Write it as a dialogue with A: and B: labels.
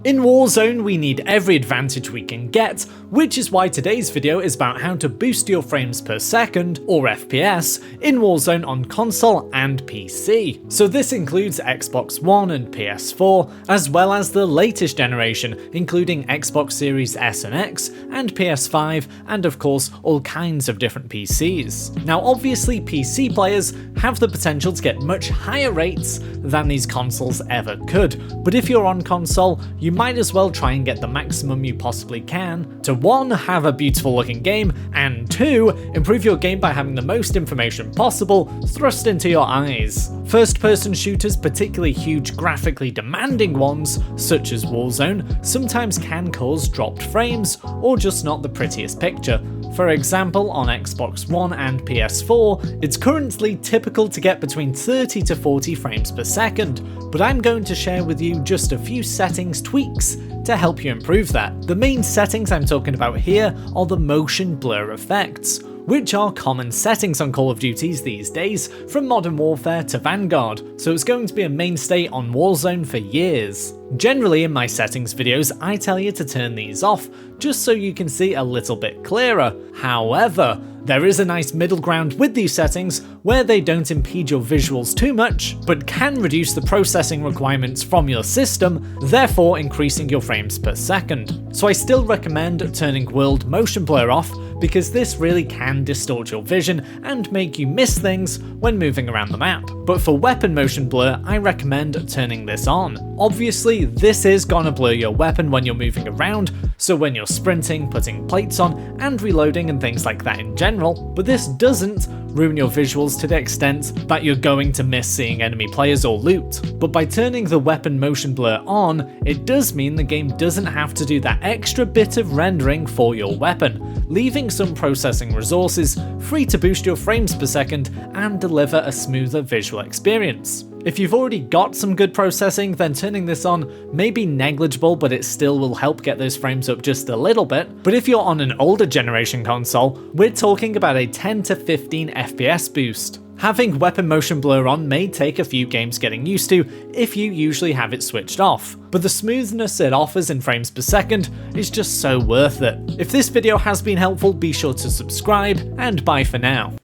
A: In Warzone, we need every advantage we can get, which is why today's video is about how to boost your frames per second, or FPS, in Warzone on console and PC. So this includes Xbox One and PS4, as well as the latest generation, including Xbox Series S and X, and PS5, and of course, all kinds of different PCs. Now obviously PC players have the potential to get much higher rates than these consoles ever could, but if you're on console, you might as well try and get the maximum you possibly can to 1. Have a beautiful looking game, and 2. Improve your game by having the most information possible thrust into your eyes. First person shooters, particularly huge graphically demanding ones such as Warzone, sometimes can cause dropped frames or just not the prettiest picture. For example, on Xbox One and PS4, it's currently typical to get between 30 to 40 frames per second, but I'm going to share with you just a few settings tweaks to help you improve that. The main settings I'm talking about here are the motion blur effects, which are common settings on Call of Duties these days, from Modern Warfare to Vanguard, so it's going to be a mainstay on Warzone for years. Generally in my settings videos, I tell you to turn these off, just so you can see a little bit clearer. However, there is a nice middle ground with these settings where they don't impede your visuals too much, but can reduce the processing requirements from your system, therefore increasing your frames per second. So I still recommend turning World Motion Blur off, because this really can distort your vision and make you miss things when moving around the map. But for weapon motion blur, I recommend turning this on. Obviously, this is gonna blur your weapon when you're moving around, so when you're sprinting, putting plates on, and reloading and things like that in general, but this doesn't ruin your visuals to the extent that you're going to miss seeing enemy players or loot. But by turning the weapon motion blur on, it does mean the game doesn't have to do that extra bit of rendering for your weapon, leaving some processing resources free to boost your frames per second and deliver a smoother visual experience. If you've already got some good processing, then turning this on may be negligible, but it still will help get those frames up just a little bit. But if you're on an older generation console, we're talking about a 10 to 15 FPS boost. Having weapon motion blur on may take a few games getting used to if you usually have it switched off, but the smoothness it offers in frames per second is just so worth it. If this video has been helpful, be sure to subscribe, and bye for now.